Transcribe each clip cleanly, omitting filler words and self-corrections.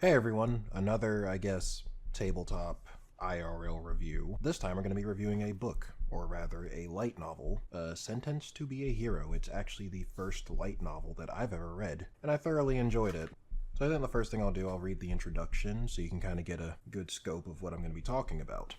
Hey everyone, another, I guess, tabletop IRL review. This time we're going to be reviewing a book, or rather a light novel, Sentenced to be a Hero. It's actually the first light novel that I've ever read, and I thoroughly enjoyed it. So I think the first thing I'll do, I'll read the introduction so you can kind of get a good scope of what I'm going to be talking about.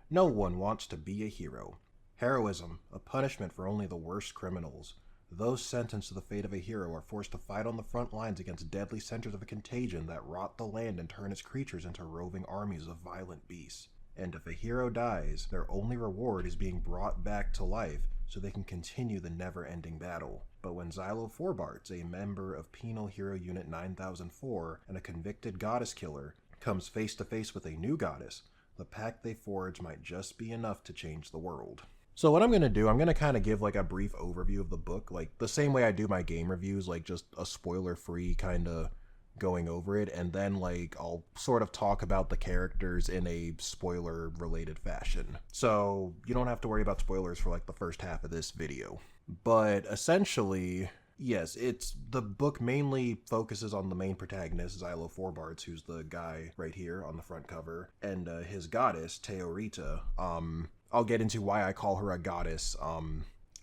No one wants to be a hero. Heroism, a punishment for only the worst criminals. Those sentenced to the fate of a hero are forced to fight on the front lines against deadly centers of a contagion that rot the land and turn its creatures into roving armies of violent beasts. And if a hero dies, their only reward is being brought back to life so they can continue the never-ending battle. But when Xylo Forbarts, a member of Penal Hero Unit 9004 and a convicted goddess killer, comes face to face with a new goddess, the pact they forge might just be enough to change the world. So what I'm going to do, I'm going to kind of give like a brief overview of the book, like the same way I do my game reviews, like just a spoiler-free kind of going over it, and then like I'll sort of talk about the characters in a spoiler-related fashion. So you don't have to worry about spoilers for like the first half of this video. But essentially, yes, the book mainly focuses on the main protagonist, Xylo Forbarts, who's the guy right here on the front cover, and his goddess, Teorita. I'll get into why I call her a goddess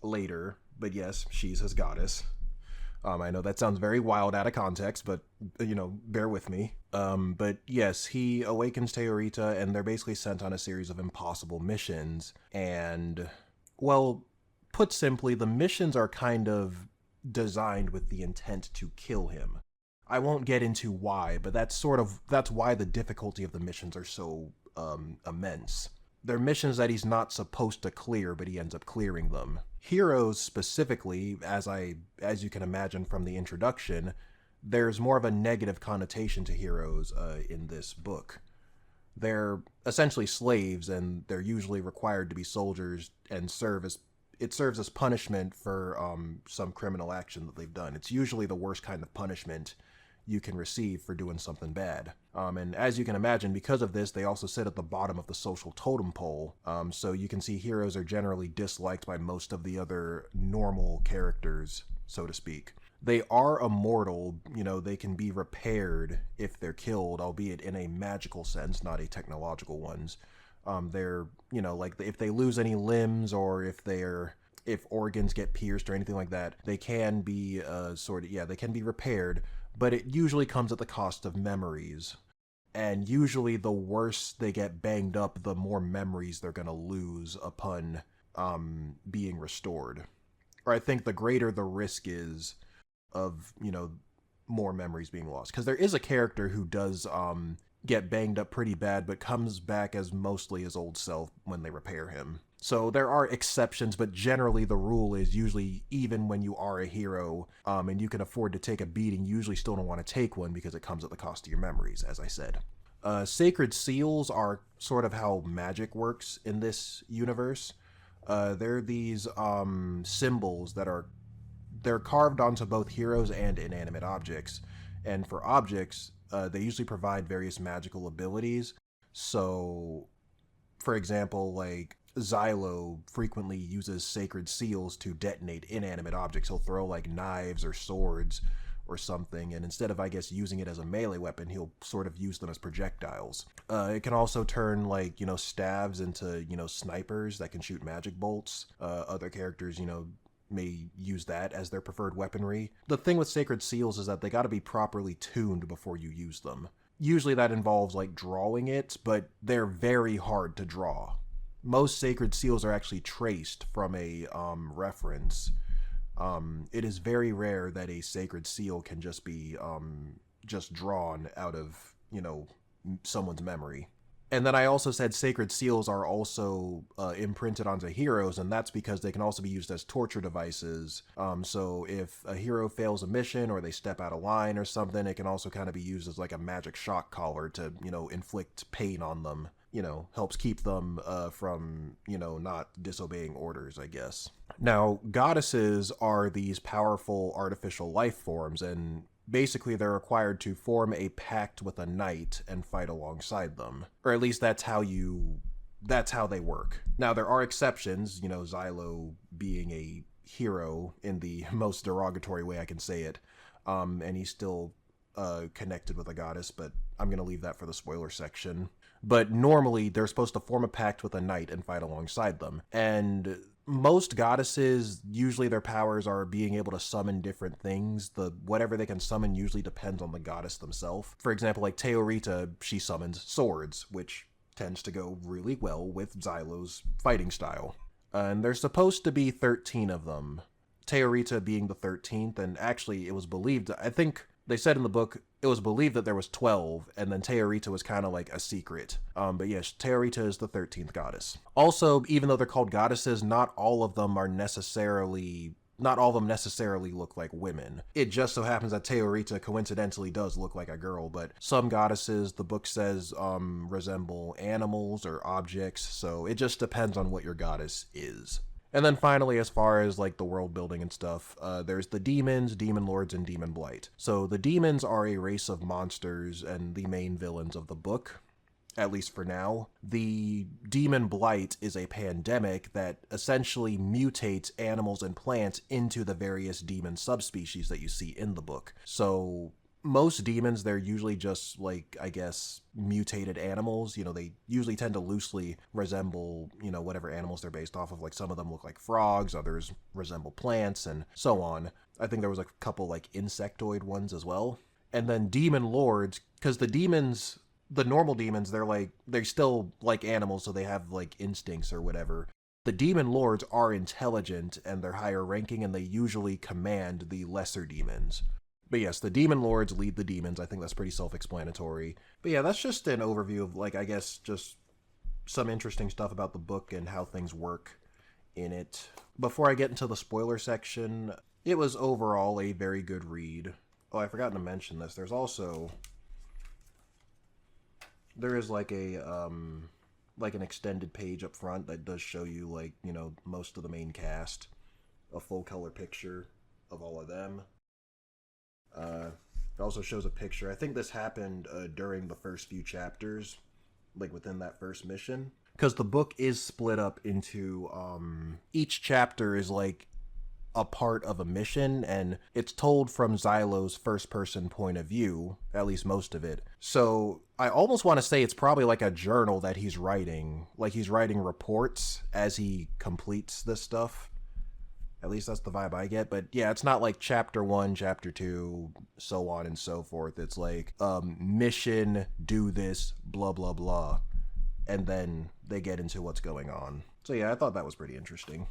later, but yes, she's his goddess. I know that sounds very wild out of context, but, bear with me. But yes, he awakens Teorita, and they're basically sent on a series of impossible missions. And, well, put simply, the missions are kind of designed with the intent to kill him. I won't get into why, but that's why the difficulty of the missions are so immense. They're missions that he's not supposed to clear, but he ends up clearing them. Heroes specifically, as you can imagine from the introduction, there's more of a negative connotation to heroes in this book. They're essentially slaves, and they're usually required to be soldiers and serves as punishment for some criminal action that they've done. It's usually the worst kind of punishment you can receive for doing something bad. And as you can imagine, because of this, they also sit at the bottom of the social totem pole. So you can see heroes are generally disliked by most of the other normal characters, so to speak. They are immortal, they can be repaired if they're killed, albeit in a magical sense, not a technological ones. They're, like if they lose any limbs or if organs get pierced or anything like that, they can be they can be repaired, but it usually comes at the cost of memories. And usually the worse they get banged up, the more memories they're going to lose upon being restored. Or I think the greater the risk is of, more memories being lost. Because there is a character who does get banged up pretty bad, but comes back as mostly his old self when they repair him. So there are exceptions, but generally the rule is usually even when you are a hero and you can afford to take a beating, you usually still don't want to take one because it comes at the cost of your memories, as I said. Sacred seals are sort of how magic works in this universe. They're these symbols they're carved onto both heroes and inanimate objects. And for objects, they usually provide various magical abilities. So, for example, like Xylo frequently uses sacred seals to detonate inanimate objects. He'll throw like knives or swords or something, and instead of, I guess, using it as a melee weapon, he'll sort of use them as projectiles. It can also turn like, staves into, snipers that can shoot magic bolts. Other characters, may use that as their preferred weaponry. The thing with sacred seals is that they gotta be properly tuned before you use them. Usually that involves like drawing it, but they're very hard to draw. Most sacred seals are actually traced from a reference. It is very rare that a sacred seal can just be just drawn out of, someone's memory. And then I also said sacred seals are also imprinted onto heroes, and that's because they can also be used as torture devices. So if a hero fails a mission or they step out of line or something, it can also kind of be used as like a magic shock collar to, inflict pain on them. Helps keep them from, not disobeying orders, I guess. Now, goddesses are these powerful artificial life forms, and basically they're required to form a pact with a knight and fight alongside them. Or at least that's how they work. Now, there are exceptions, Xylo being a hero in the most derogatory way I can say it, and he's still connected with a goddess, but I'm going to leave that for the spoiler section. But normally, they're supposed to form a pact with a knight and fight alongside them. And most goddesses, usually their powers are being able to summon different things. Whatever they can summon usually depends on the goddess themselves. For example, like Teorita, she summons swords, which tends to go really well with Xylo's fighting style. And there's supposed to be 13 of them. Teorita being the 13th, and actually it was believed, I think they said in the book, it was believed that there was 12, and then Teorita was kind of like a secret. But yes, Teorita is the 13th goddess. Also, even though they're called goddesses, not all of them necessarily look like women. It just so happens that Teorita coincidentally does look like a girl, but some goddesses, the book says, resemble animals or objects, so it just depends on what your goddess is. And then finally, as far as like the world building and stuff, there's the demons, demon lords, and demon blight. So the demons are a race of monsters and the main villains of the book, at least for now. The demon blight is a pandemic that essentially mutates animals and plants into the various demon subspecies that you see in the book. So most demons, they're usually just like, I guess, mutated animals. You know, they usually tend to loosely resemble, you know, whatever animals they're based off of. Like some of them look like frogs, others resemble plants, and so on. I think there was a couple like insectoid ones as well. And then demon lords, because the normal demons, they're still like animals, so they have like instincts or whatever. The demon lords are intelligent and they're higher ranking, and they usually command the lesser demons. But yes, the demon lords lead the demons. I think that's pretty self-explanatory. But yeah, that's just an overview of, like, I guess just some interesting stuff about the book and how things work in it. Before I get into the spoiler section, it was overall a very good read. Oh, I forgot to mention this. There is like an extended page up front that does show you, like, you know, most of the main cast, a full color picture of all of them. It also shows a picture. I think this happened during the first few chapters, like within that first mission. Because the book is split up into, each chapter is like a part of a mission, and it's told from Xylo's first-person point of view, at least most of it. So I almost want to say it's probably like a journal that he's writing. Like he's writing reports as he completes this stuff. At least that's the vibe I get. But yeah, it's not like chapter 1, chapter 2, so on and so forth. It's like, mission, do this, blah, blah, blah. And then they get into what's going on. So yeah, I thought that was pretty interesting.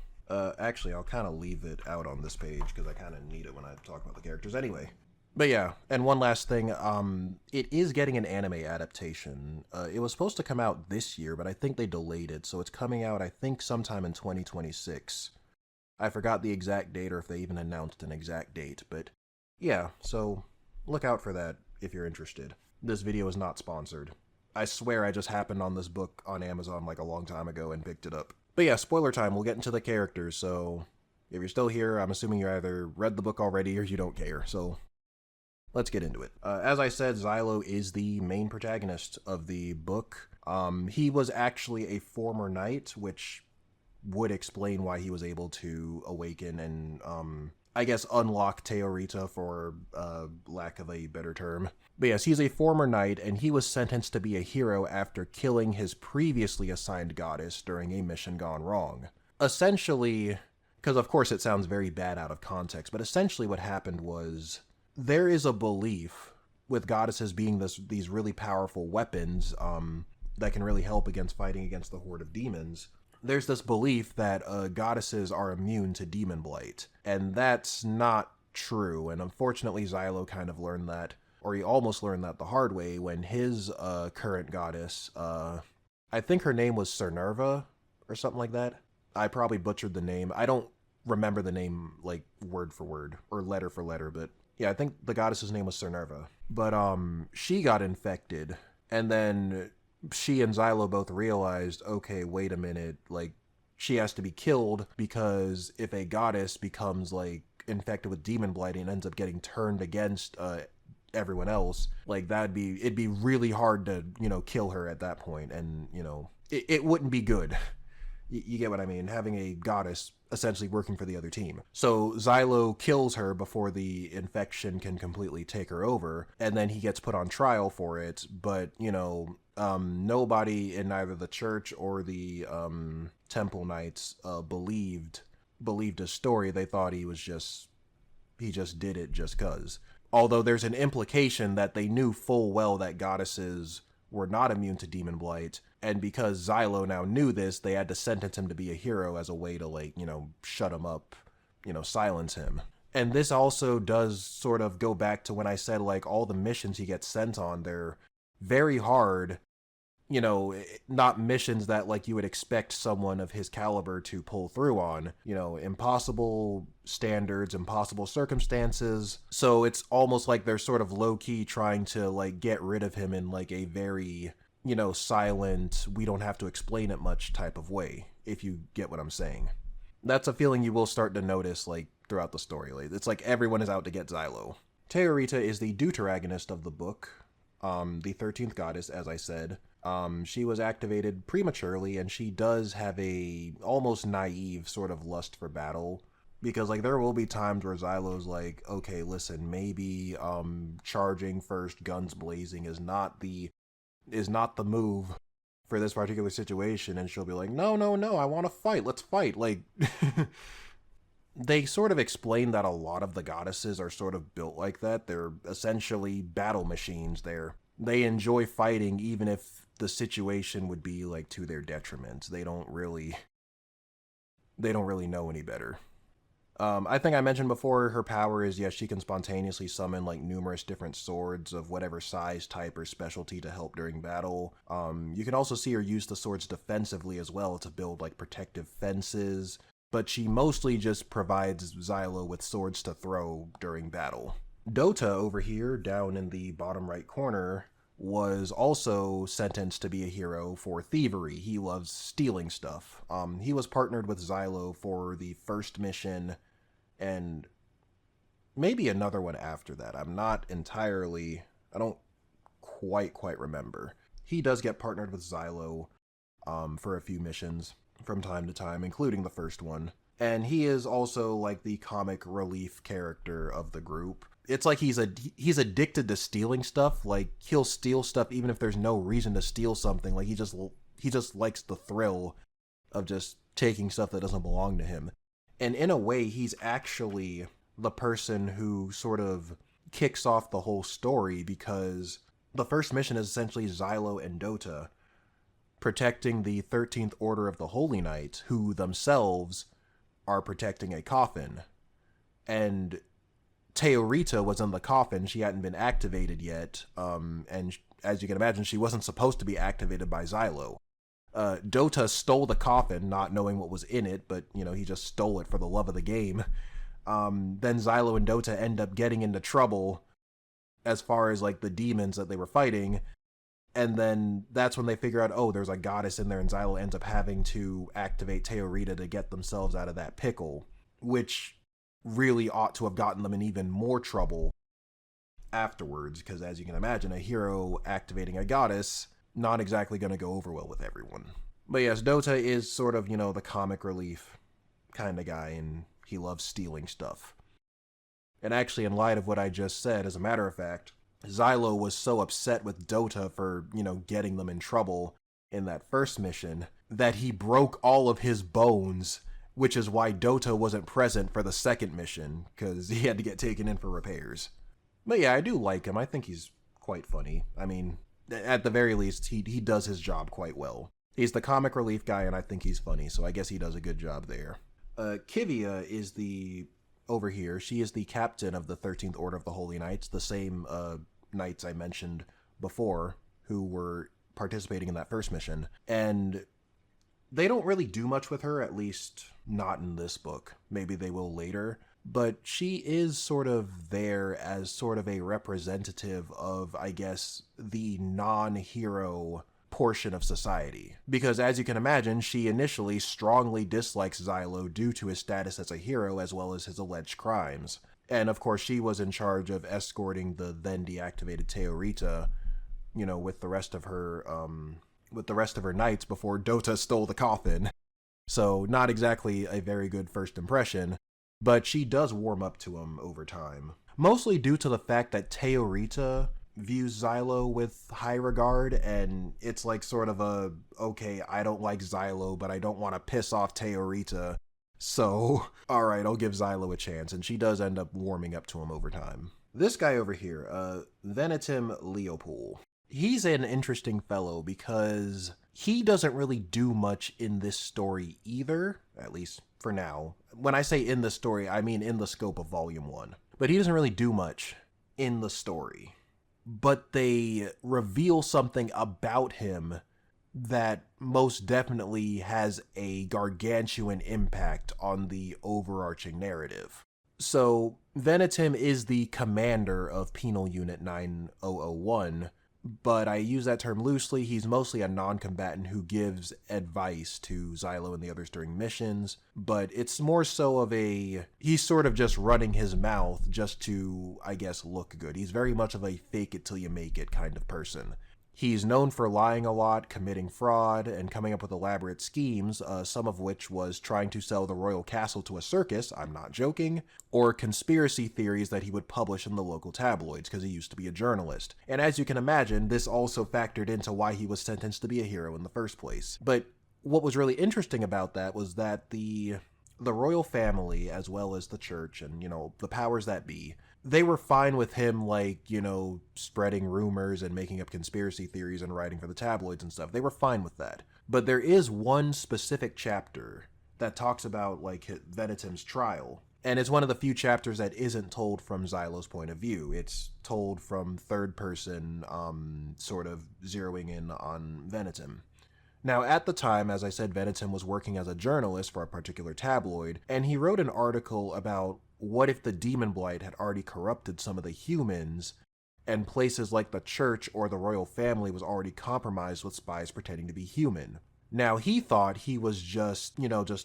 Actually, I'll kind of leave it out on this page because I kind of need it when I talk about the characters anyway. But yeah, and one last thing, it is getting an anime adaptation. It was supposed to come out this year, but I think they delayed it. So it's coming out, I think, sometime in 2026. I forgot the exact date or if they even announced an exact date, but yeah, so look out for that if you're interested. This video is not sponsored. I swear I just happened on this book on Amazon like a long time ago and picked it up. But yeah, spoiler time, we'll get into the characters, so if you're still here, I'm assuming you either read the book already or you don't care, so let's get into it. As I said, Xylo is the main protagonist of the book. He was actually a former knight, which would explain why he was able to awaken and, I guess, unlock Teorita, for lack of a better term. But yes, he's a former knight, and he was sentenced to be a hero after killing his previously assigned goddess during a mission gone wrong. Essentially, because of course it sounds very bad out of context, but essentially what happened was, there is a belief with goddesses being these really powerful weapons that can really help against fighting against the horde of demons. There's this belief that goddesses are immune to demon blight, and that's not true, and unfortunately Xylo kind of learned that, or he almost learned that the hard way when his current goddess, I think her name was Cernerva, or something like that. I probably butchered the name. I don't remember the name, like, word for word, or letter for letter, but yeah, I think the goddess's name was Cernerva. But she got infected, and then she and Xylo both realized, okay, wait a minute, like, she has to be killed, because if a goddess becomes, like, infected with demon blight and ends up getting turned against everyone else, like, it'd be really hard to, you know, kill her at that point, and, you know, it wouldn't be good. You get what I mean? Having a goddess essentially working for the other team. So Xylo kills her before the infection can completely take her over, and then he gets put on trial for it. But, nobody in either the church or the Temple Knights believed his story. They thought he just did it just cuz. Although there's an implication that they knew full well that goddesses were not immune to demon blight, and because Xylo now knew this, they had to sentence him to be a hero as a way to, shut him up, silence him. And this also does sort of go back to when I said, all the missions he gets sent on, they're very hard, not missions that, you would expect someone of his caliber to pull through on, impossible standards, impossible circumstances. So it's almost like they're sort of low-key trying to, get rid of him in, a very, silent, we don't have to explain it much type of way, if you get what I'm saying. That's a feeling you will start to notice, throughout the story. It's like everyone is out to get Xylo. Teorita is the deuteragonist of the book, the 13th goddess, as I said. She was activated prematurely, and she does have a almost naive sort of lust for battle, because there will be times where Xylo's okay, listen, maybe charging first, guns blazing is not the move for this particular situation, and she'll be like, no, I want to fight, let's fight. They sort of explain that a lot of the goddesses are sort of built like that. They're essentially battle machines. They enjoy fighting even if the situation would be to their detriment. They don't really know any better. I think I mentioned before, her power is, yes, she can spontaneously summon numerous different swords of whatever size, type, or specialty to help during battle. You can also see her use the swords defensively as well to build protective fences, but she mostly just provides Xylo with swords to throw during battle. Dota over here, down in the bottom right corner, was also sentenced to be a hero for thievery. He loves stealing stuff. He was partnered with Xylo for the first mission and maybe another one after that. I don't quite remember. He does get partnered with Xylo for a few missions from time to time, including the first one. And he is also the comic relief character of the group. It's he's addicted to stealing stuff. He'll steal stuff even if there's no reason to steal something. He just likes the thrill of just taking stuff that doesn't belong to him. And in a way, he's actually the person who sort of kicks off the whole story, because the first mission is essentially Xylo and Dota protecting the 13th Order of the Holy Knight, who themselves are protecting a coffin. And Teorita was in the coffin. She hadn't been activated yet, and as you can imagine, she wasn't supposed to be activated by Xylo. Dota stole the coffin, not knowing what was in it, but, he just stole it for the love of the game. Then Xylo and Dota end up getting into trouble as far as, the demons that they were fighting, and then that's when they figure out, oh, there's a goddess in there, and Xylo ends up having to activate Teorita to get themselves out of that pickle, which really ought to have gotten them in even more trouble afterwards, because as you can imagine, a hero activating a goddess, not exactly going to go over well with everyone. But yes, Dota is sort of, the comic relief kind of guy, and he loves stealing stuff. And actually, in light of what I just said, as a matter of fact, Xylo was so upset with Dota for, getting them in trouble in that first mission that he broke all of his bones, which is why Dota wasn't present for the second mission, because he had to get taken in for repairs. But yeah, I do like him. I think he's quite funny. I mean, at the very least, he does his job quite well. He's the comic relief guy, and I think he's funny, so I guess he does a good job there. Kivia is over here, she is the captain of the 13th Order of the Holy Knights, the same knights I mentioned before who were participating in that first mission. And they don't really do much with her, at least not in this book. Maybe they will later. But she is sort of there as sort of a representative of, I guess, the non-hero portion of society. Because as you can imagine, she initially strongly dislikes Xylo due to his status as a hero as well as his alleged crimes. And of course, she was in charge of escorting the then deactivated Teorita, with the rest of her knights before Dota stole the coffin. So not exactly a very good first impression, but she does warm up to him over time. Mostly due to the fact that Teorita views Xylo with high regard, and it's like sort of a, okay, I don't like Xylo, but I don't want to piss off Teorita, so alright, I'll give Xylo a chance, and she does end up warming up to him over time. This guy over here, Venetim Leopold. He's an interesting fellow because he doesn't really do much in this story either, at least for now. When I say in the story, I mean in the scope of Volume 1. But he doesn't really do much in the story. But they reveal something about him that most definitely has a gargantuan impact on the overarching narrative. So, Venetim is the commander of Penal Unit 9001, but I use that term loosely. He's mostly a non-combatant who gives advice to Xylo and the others during missions, but it's more so of he's sort of just running his mouth just to, I guess, look good. He's very much of a fake it till you make it kind of person. He's known for lying a lot, committing fraud, and coming up with elaborate schemes, some of which was trying to sell the royal castle to a circus, I'm not joking, or conspiracy theories that he would publish in the local tabloids because he used to be a journalist. And as you can imagine, this also factored into why he was sentenced to be a hero in the first place. But what was really interesting about that was that the royal family, as well as the church and, the powers that be, they were fine with him, spreading rumors and making up conspiracy theories and writing for the tabloids and stuff. They were fine with that. But there is one specific chapter that talks about, Venetim's trial. And it's one of the few chapters that isn't told from Xylo's point of view. It's told from third person, sort of zeroing in on Venetim. Now, at the time, as I said, Venetim was working as a journalist for a particular tabloid, and he wrote an article about what if the demon blight had already corrupted some of the humans, and places like the church or the royal family was already compromised with spies pretending to be human. Now, he thought he was just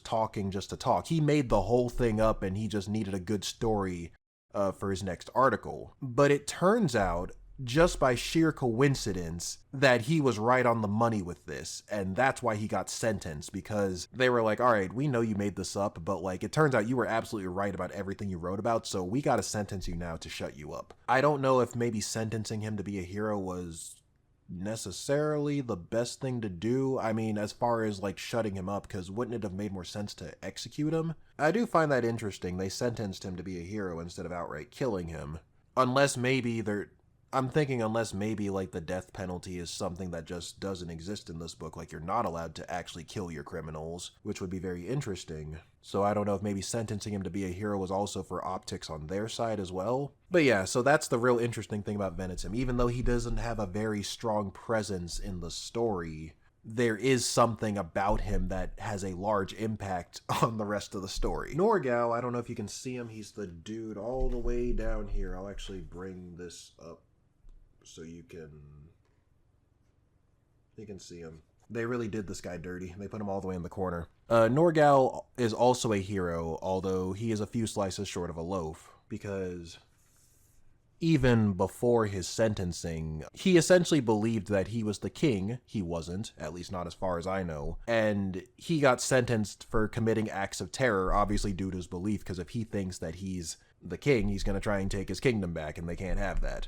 talking just to talk. He made the whole thing up and he just needed a good story for his next article. But it turns out, just by sheer coincidence, that he was right on the money with this, and that's why he got sentenced, because they were like, alright, we know you made this up, but it turns out you were absolutely right about everything you wrote about, so we gotta sentence you now to shut you up. I don't know if maybe sentencing him to be a hero was necessarily the best thing to do. I mean, as far as shutting him up, because wouldn't it have made more sense to execute him? I do find that interesting. They sentenced him to be a hero instead of outright killing him. Unless maybe the death penalty is something that just doesn't exist in this book, you're not allowed to actually kill your criminals, which would be very interesting. So I don't know if maybe sentencing him to be a hero was also for optics on their side as well. But yeah, so that's the real interesting thing about Venetim. Even though he doesn't have a very strong presence in the story, there is something about him that has a large impact on the rest of the story. Norgal, I don't know if you can see him, he's the dude all the way down here. I'll actually bring this up so you can see him. They really did this guy dirty. They put him all the way in the corner. Norgal is also a hero, although he is a few slices short of a loaf, because even before his sentencing, he essentially believed that he was the king. He wasn't, at least not as far as I know, and he got sentenced for committing acts of terror, obviously due to his belief, because if he thinks that he's the king, he's going to try and take his kingdom back, and they can't have that.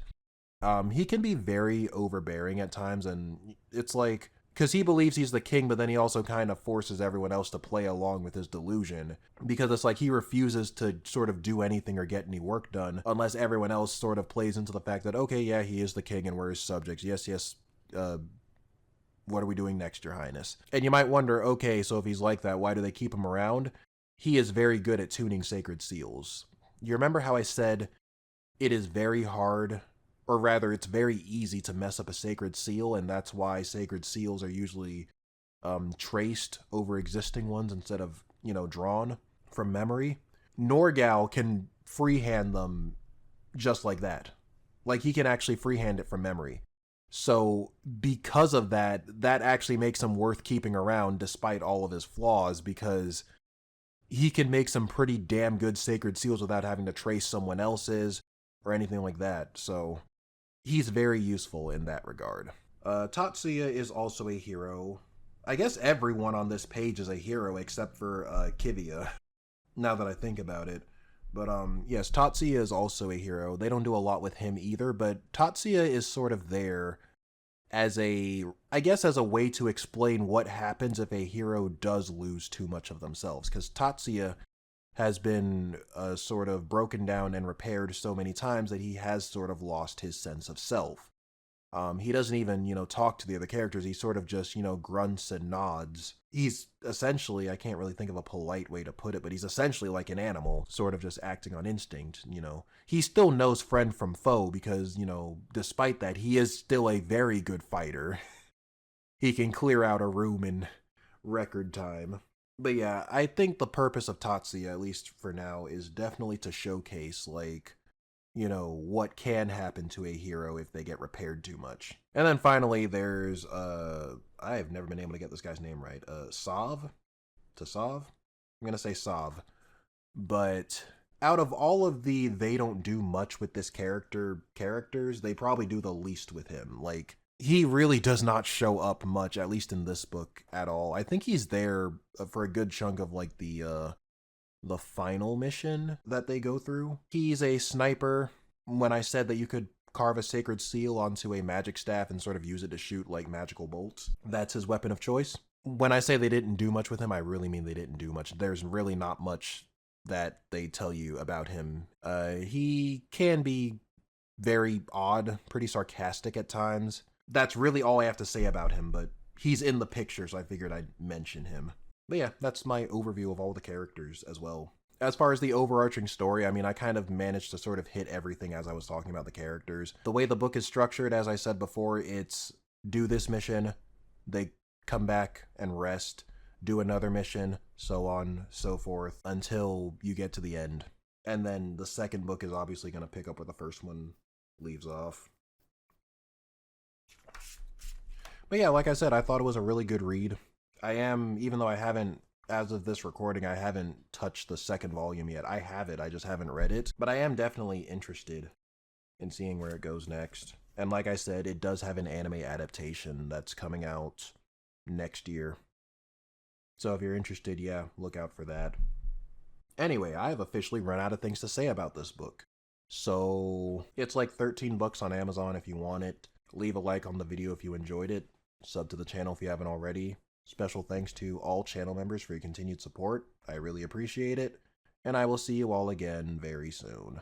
He can be very overbearing at times, and it's because he believes he's the king, but then he also kind of forces everyone else to play along with his delusion, because it's he refuses to sort of do anything or get any work done unless everyone else sort of plays into the fact that, okay, yeah, he is the king and we're his subjects. Yes, what are we doing next, Your Highness? And you might wonder, okay, so if he's like that, why do they keep him around? He is very good at tuning sacred seals. You remember how I said it is very hard, or rather, it's very easy to mess up a sacred seal, and that's why sacred seals are usually traced over existing ones instead of, drawn from memory. Norgal can freehand them just like that. He can actually freehand it from memory. So, because of that, that actually makes him worth keeping around despite all of his flaws, because he can make some pretty damn good sacred seals without having to trace someone else's or anything like that, so he's very useful in that regard. Tatsuya is also a hero. I guess everyone on this page is a hero except for Kivia, now that I think about it. But yes, Tatsuya is also a hero. They don't do a lot with him either, but Tatsuya is sort of there as a, I guess, as a way to explain what happens if a hero does lose too much of themselves. Because Tatsuya has been sort of broken down and repaired so many times that he has sort of lost his sense of self. He doesn't even, talk to the other characters. He sort of just, grunts and nods. He's essentially, I can't really think of a polite way to put it, but he's essentially like an animal, sort of just acting on instinct. He still knows friend from foe because, despite that, he is still a very good fighter. He can clear out a room in record time. But yeah, I think the purpose of Tatsuya, at least for now, is definitely to showcase, like, what can happen to a hero if they get repaired too much. And then finally, there's, I have never been able to get this guy's name right. Sav? Tasav? I'm gonna say Sav. But out of all of the they don't do much with this characters, they probably do the least with him. Like, he really does not show up much, at least in this book, at all. I think he's there for a good chunk of, like, the final mission that they go through. He's a sniper. When I said that you could carve a sacred seal onto a magic staff and sort of use it to shoot like magical bolts, that's his weapon of choice. When I say they didn't do much with him, I really mean they didn't do much. There's really not much that they tell you about him. He can be very odd, pretty sarcastic at times. That's really all I have to say about him, but he's in the picture, so I figured I'd mention him. But yeah, that's my overview of all the characters as well. As far as the overarching story, I mean, I kind of managed to sort of hit everything as I was talking about the characters. The way the book is structured, as I said before, it's do this mission, they come back and rest, do another mission, so on, so forth, until you get to the end. And then the second book is obviously going to pick up where the first one leaves off. But yeah, like I said, I thought it was a really good read. Even though I haven't, as of this recording, I haven't touched the second volume yet. I have it, I just haven't read it. But I am definitely interested in seeing where it goes next. And like I said, it does have an anime adaptation that's coming out next year. So if you're interested, yeah, look out for that. Anyway, I have officially run out of things to say about this book. So it's like $13 on Amazon if you want it. Leave a like on the video if you enjoyed it. Sub to the channel if you haven't already. Special thanks to all channel members for your continued support. I really appreciate it. And I will see you all again very soon.